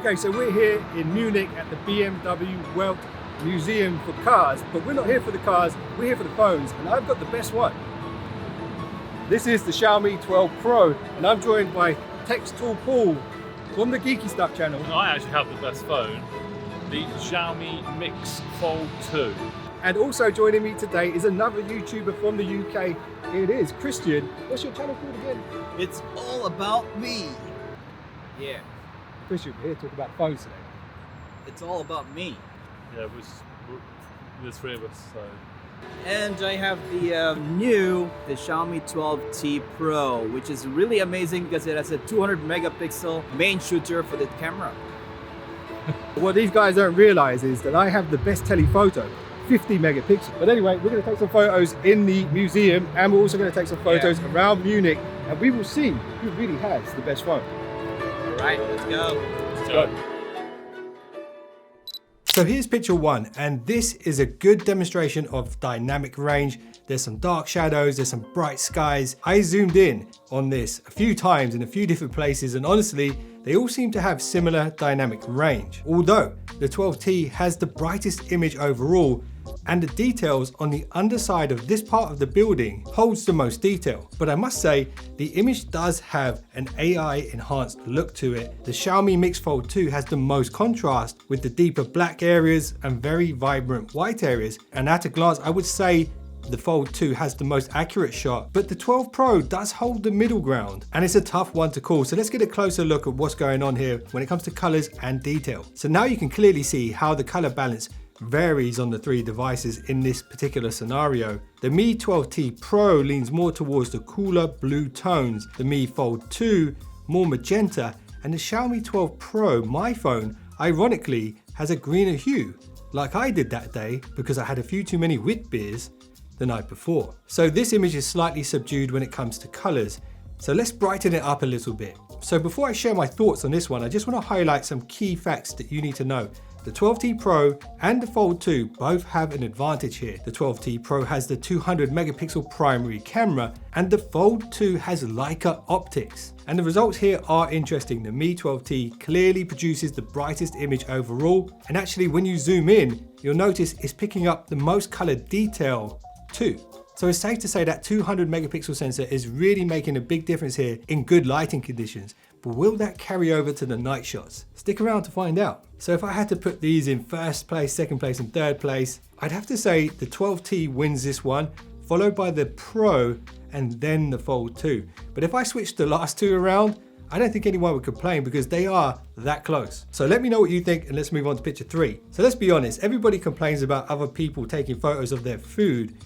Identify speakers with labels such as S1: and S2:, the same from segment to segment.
S1: Okay, so we're here in Munich at the BMW Welt Museum for cars, but we're not here for the cars, we're here for the phones, and I've got the best one. This is the Xiaomi 12 Pro, and I'm joined by Tech Tool Paul from the Geeky Stuff channel.
S2: And I actually have the best phone, the Xiaomi Mix Fold 2.
S1: And also joining me today is another YouTuber from the UK. It is Christian. What's your channel called again?
S3: It's all about me. Yeah.
S1: Christian, we're here to talk about phones today.
S3: It's all about me.
S2: Yeah, there's three of us, so.
S3: And I have the the Xiaomi 12T Pro, which is really amazing because it has a 200 megapixel main shooter for the camera.
S1: What these guys don't realize is that I have the best telephoto, 50 megapixels. But anyway, we're going to take some photos in the museum, and we're also going to take some photos around Munich, and we will see who really has the best phone.
S3: All right, let's go.
S2: Let's go.
S1: So here's picture one, and this is a good demonstration of dynamic range. There's some dark shadows, there's some bright skies. I zoomed in on this a few times in a few different places, and honestly, they all seem to have similar dynamic range. Although the 12T has the brightest image overall, and the details on the underside of this part of the building holds the most detail. But I must say, the image does have an AI enhanced look to it. The Xiaomi Mix Fold 2 has the most contrast with the deeper black areas and very vibrant white areas. And at a glance, I would say the Fold 2 has the most accurate shot, but the 12 Pro does hold the middle ground, and it's a tough one to call. So let's get a closer look at what's going on here when it comes to colors and detail. So now you can clearly see how the color balance varies on the three devices in this particular scenario. The Mi 12T Pro leans more towards the cooler blue tones, the Mi Fold 2 more magenta, and the Xiaomi 12 Pro, my phone, ironically has a greener hue, like I did that day because I had a few too many wheat beers the night before. So this image is slightly subdued when it comes to colors. So let's brighten it up a little bit. So before I share my thoughts on this one, I just want to highlight some key facts that you need to know. The 12T Pro and the Fold 2 both have an advantage here. The 12T Pro has the 200 megapixel primary camera, and the Fold 2 has Leica optics. And the results here are interesting. The Mi 12T clearly produces the brightest image overall, and actually when you zoom in, you'll notice it's picking up the most color detail too. So it's safe to say that 200 megapixel sensor is really making a big difference here in good lighting conditions. But will that carry over to the night shots? Stick around to find out. So if I had to put these in first place, second place, and third place, I'd have to say the 12T wins this one, followed by the Pro and then the Fold 2. But if I switch the last two around, I don't think anyone would complain because they are that close. So let me know what you think, and let's move on to picture three. So let's be honest, everybody complains about other people taking photos of their food,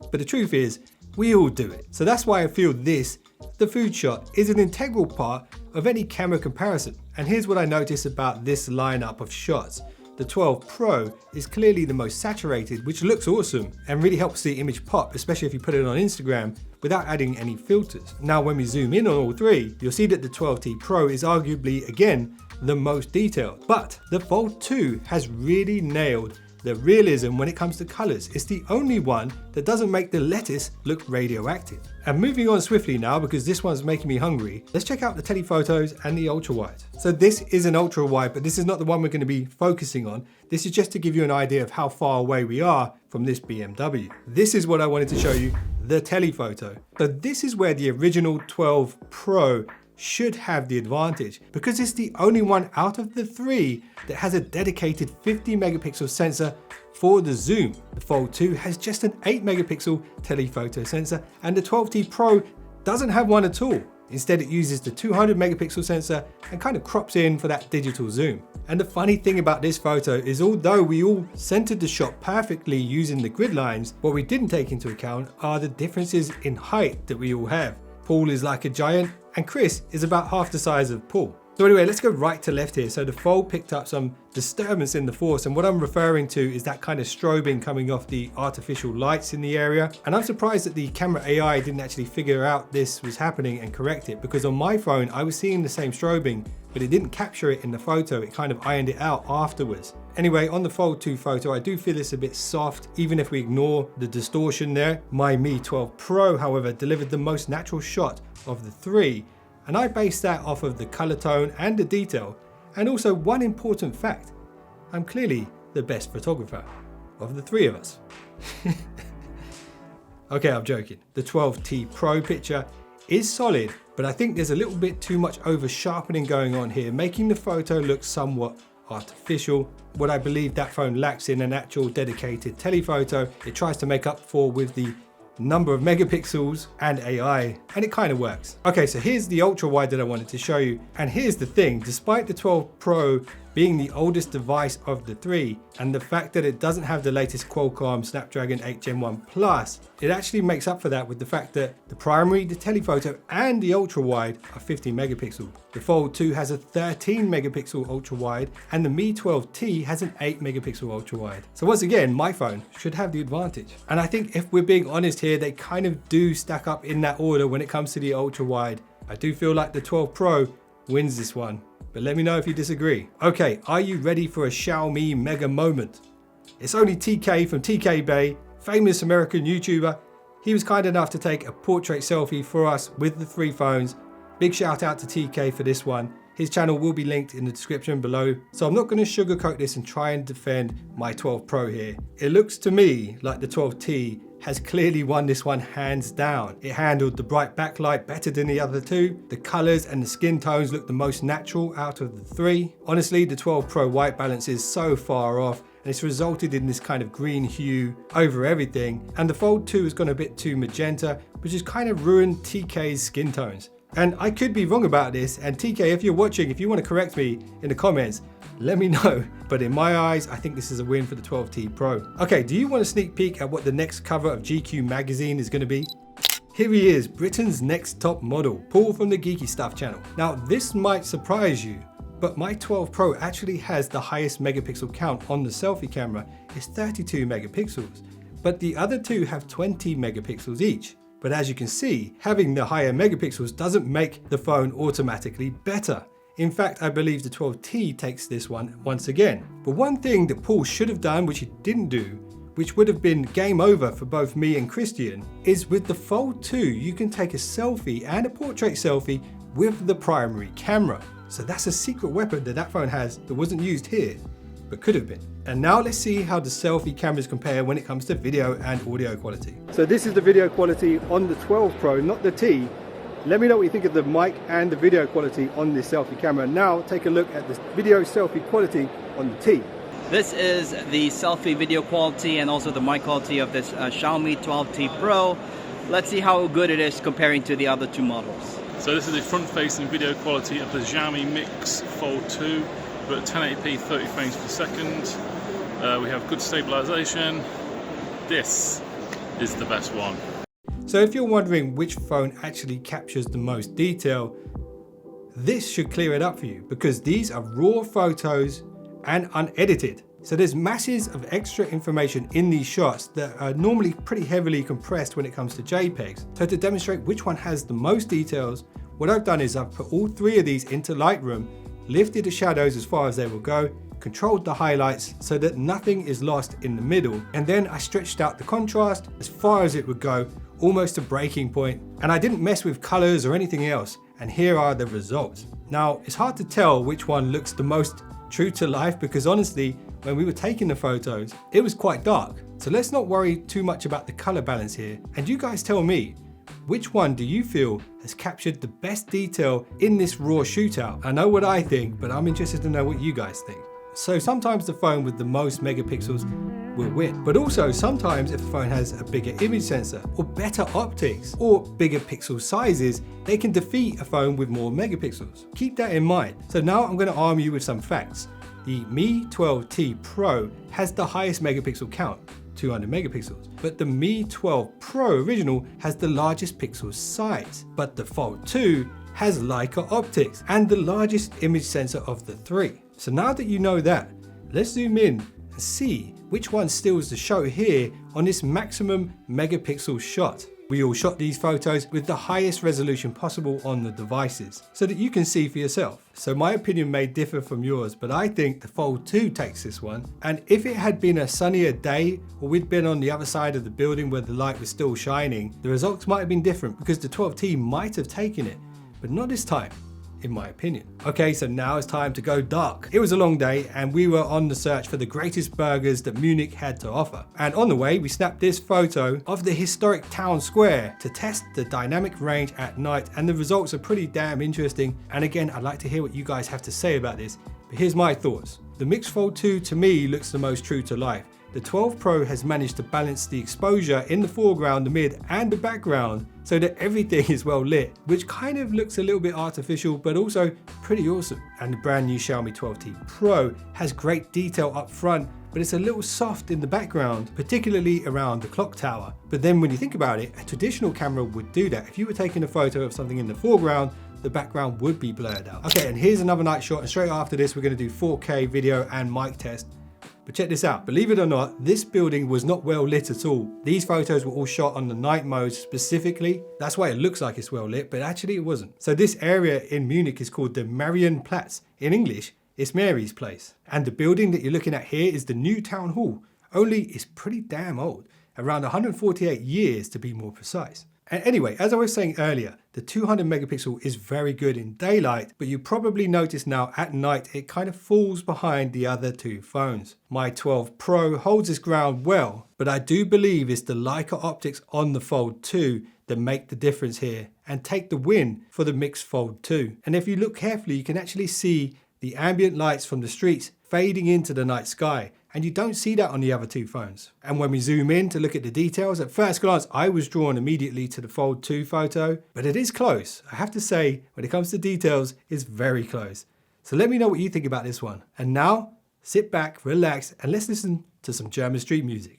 S1: but the truth is, we all do it. So that's why I feel this, the food shot, is an integral part of any camera comparison. And here's what I notice about this lineup of shots. The 12 Pro is clearly the most saturated, which looks awesome and really helps the image pop, especially if you put it on Instagram without adding any filters. Now, when we zoom in on all three, you'll see that the 12T Pro is arguably, again, the most detailed. But the Fold 2 has really nailed the realism when it comes to colors. It's the only one that doesn't make the lettuce look radioactive. And moving on swiftly now, because this one's making me hungry, let's check out the telephotos and the ultra wide. So this is an ultra wide, but this is not the one we're going to be focusing on. This is just to give you an idea of how far away we are from this BMW. This is what I wanted to show you, the telephoto. So this is where the original 12 Pro should have the advantage because it's the only one out of the three that has a dedicated 50 megapixel sensor for the zoom. The Fold 2 has just an 8 megapixel telephoto sensor, and the 12T Pro doesn't have one at all. Instead, it uses the 200 megapixel sensor and kind of crops in for that digital zoom. And the funny thing about this photo is, although we all centered the shot perfectly using the grid lines, what we didn't take into account are the differences in height that we all have. Paul is like a giant, and Chris is about half the size of Paul. So anyway, let's go right to left here. So the Fold picked up some disturbance in the force, and what I'm referring to is that kind of strobing coming off the artificial lights in the area. And I'm surprised that the camera AI didn't actually figure out this was happening and correct it, because on my phone I was seeing the same strobing, but it didn't capture it in the photo. It kind of ironed it out afterwards. Anyway, on the Fold 2 photo, I do feel it's a bit soft, even if we ignore the distortion there. My Mi 12 Pro, however, delivered the most natural shot of the three, and I based that off of the color tone and the detail. And also one important fact, I'm clearly the best photographer of the three of us. Okay, I'm joking. The 12T Pro picture is solid, but I think there's a little bit too much over sharpening going on here, making the photo look somewhat artificial. What I believe that phone lacks in an actual dedicated telephoto, it tries to make up for with the number of megapixels and AI, and it kind of works. Okay, so here's the ultra wide that I wanted to show you. And here's the thing, despite the 12 Pro being the oldest device of the three, and the fact that it doesn't have the latest Qualcomm Snapdragon 8 Gen 1 Plus, it actually makes up for that with the fact that the primary, the telephoto, and the ultra wide are 50 megapixel. The Fold 2 has a 13 megapixel ultra wide, and the Mi 12T has an 8 megapixel ultra wide. So once again, my phone should have the advantage. And I think if we're being honest here, they kind of do stack up in that order when it comes to the ultra wide. I do feel like the 12 Pro wins this one, but let me know if you disagree. Okay, are you ready for a Xiaomi mega moment? It's only TK from TK Bay, famous American YouTuber. He was kind enough to take a portrait selfie for us with the three phones. Big shout out to TK for this one. His channel will be linked in the description below. So I'm not going to sugarcoat this and try and defend my 12 Pro here. It looks to me like the 12T has clearly won this one hands down. It handled the bright backlight better than the other two. The colors and the skin tones look the most natural out of the three. Honestly, the 12 Pro white balance is so far off, and it's resulted in this kind of green hue over everything. And the Fold 2 has gone a bit too magenta, which has kind of ruined TK's skin tones. And I could be wrong about this, and TK, if you're watching, if you want to correct me in the comments, let me know. But in my eyes, I think this is a win for the 12T Pro. Okay, do you want a sneak peek at what the next cover of GQ magazine is going to be? Here he is, Britain's next top model, Paul from the Geeky Stuff channel. Now, this might surprise you, but my 12 Pro actually has the highest megapixel count on the selfie camera. It's 32 megapixels, but the other two have 20 megapixels each. But as you can see, having the higher megapixels doesn't make the phone automatically better. In fact, I believe the 12T takes this one once again. But one thing that Paul should have done, which he didn't do, which would have been game over for both me and Christian, is with the Fold 2, you can take a selfie and a portrait selfie with the primary camera. So that's a secret weapon that that phone has that wasn't used here, but could have been. And now let's see how the selfie cameras compare when it comes to video and audio quality. So this is the video quality on the 12 Pro, not the T. Let me know what you think of the mic and the video quality on this selfie camera. Now take a look at the video selfie quality on the T.
S3: This is the selfie video quality and also the mic quality of this Xiaomi 12T Pro. Let's see how good it is comparing to the other two models.
S2: So this is the front-facing video quality of the Xiaomi Mix Fold 2. We're at 1080p 30 frames per second. We have good stabilization. This is the best one.
S1: So if you're wondering which phone actually captures the most detail, this should clear it up for you, because these are raw photos and unedited. So there's masses of extra information in these shots that are normally pretty heavily compressed when it comes to JPEGs. So to demonstrate which one has the most details, what I've done is I've put all three of these into Lightroom, lifted the shadows as far as they will go, controlled the highlights so that nothing is lost in the middle, and then I stretched out the contrast as far as it would go, almost to breaking point, and I didn't mess with colors or anything else, and here are the results. Now, it's hard to tell which one looks the most true to life, because honestly, when we were taking the photos, it was quite dark. So let's not worry too much about the color balance here, and you guys tell me, which one do you feel has captured the best detail in this raw shootout? I know what I think, but I'm interested to know what you guys think. So sometimes the phone with the most megapixels will win, but also sometimes if the phone has a bigger image sensor or better optics or bigger pixel sizes, they can defeat a phone with more megapixels. Keep that in mind. So now I'm going to arm you with some facts. The Mi 12T Pro has the highest megapixel count, 200 megapixels, but the Mi 12 Pro original has the largest pixel size, but the Fold 2 has Leica optics and the largest image sensor of the three. So now that you know that, let's zoom in and see which one steals the show here on this maximum megapixel shot. We all shot these photos with the highest resolution possible on the devices so that you can see for yourself. So my opinion may differ from yours, but I think the Fold 2 takes this one. And if it had been a sunnier day, or we'd been on the other side of the building where the light was still shining, the results might have been different, because the 12T might have taken it, but not this time. in my opinion. Okay, so now it's time to go dark. It was a long day and we were on the search for the greatest burgers that Munich had to offer. And on the way, we snapped this photo of the historic town square to test the dynamic range at night, and the results are pretty damn interesting. And again, I'd like to hear what you guys have to say about this, but here's my thoughts. The Mix Fold 2 to me looks the most true to life. The 12 Pro has managed to balance the exposure in the foreground, the mid and the background so that everything is well lit, which kind of looks a little bit artificial but also pretty awesome. And the brand new Xiaomi 12T Pro has great detail up front, but it's a little soft in the background, particularly around the clock tower. But then when you think about it, a traditional camera would do that. If you were taking a photo of something in the foreground, the background would be blurred out. Okay, and here's another night shot, and straight after this we're going to do 4K video and mic test. But check this out, believe it or not, this building was not well lit at all. These photos were all shot on the night mode specifically. That's why it looks like it's well lit, but actually it wasn't. So this area in Munich is called the Marienplatz. In English, it's Mary's Place. And the building that you're looking at here is the new town hall, only it's pretty damn old, around 148 years to be more precise. And anyway, as I was saying earlier, the 200 megapixel is very good in daylight, but you probably notice now at night it kind of falls behind the other two phones. My 12 Pro holds its ground well, but I do believe it's the Leica optics on the Fold 2 that make the difference here and take the win for the Mix Fold 2. And if you look carefully, you can actually see the ambient lights from the streets fading into the night sky. And you don't see that on the other two phones. And when we zoom in to look at the details, at first glance, I was drawn immediately to the Fold 2 photo, but it is close. I have to say, when it comes to details, it's very close. So let me know what you think about this one. And now, sit back, relax, and let's listen to some German street music.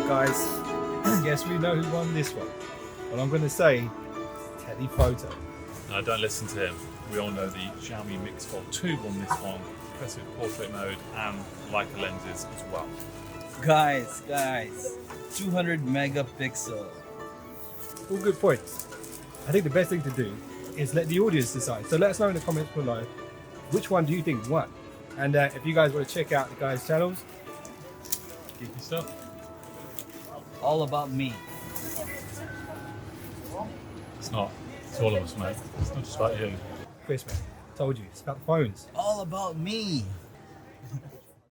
S1: Guys, I guess we know who won this one. Well, I'm going to say telephoto.
S2: No, don't listen to him. We all know the Xiaomi Mix Fold 2 won this one. Impressive portrait mode and Leica lenses as well.
S3: Guys, 200 megapixel.
S1: All good points. I think the best thing to do is let the audience decide. So let us know in the comments below, which one do you think won? And if you guys want to check out the guys' channels,
S2: Geeky stuff.
S3: All about me.
S2: It's not. It's all of us, mate. It's not just about you.
S1: Chris, man, told you, it's about the phones.
S3: All about me.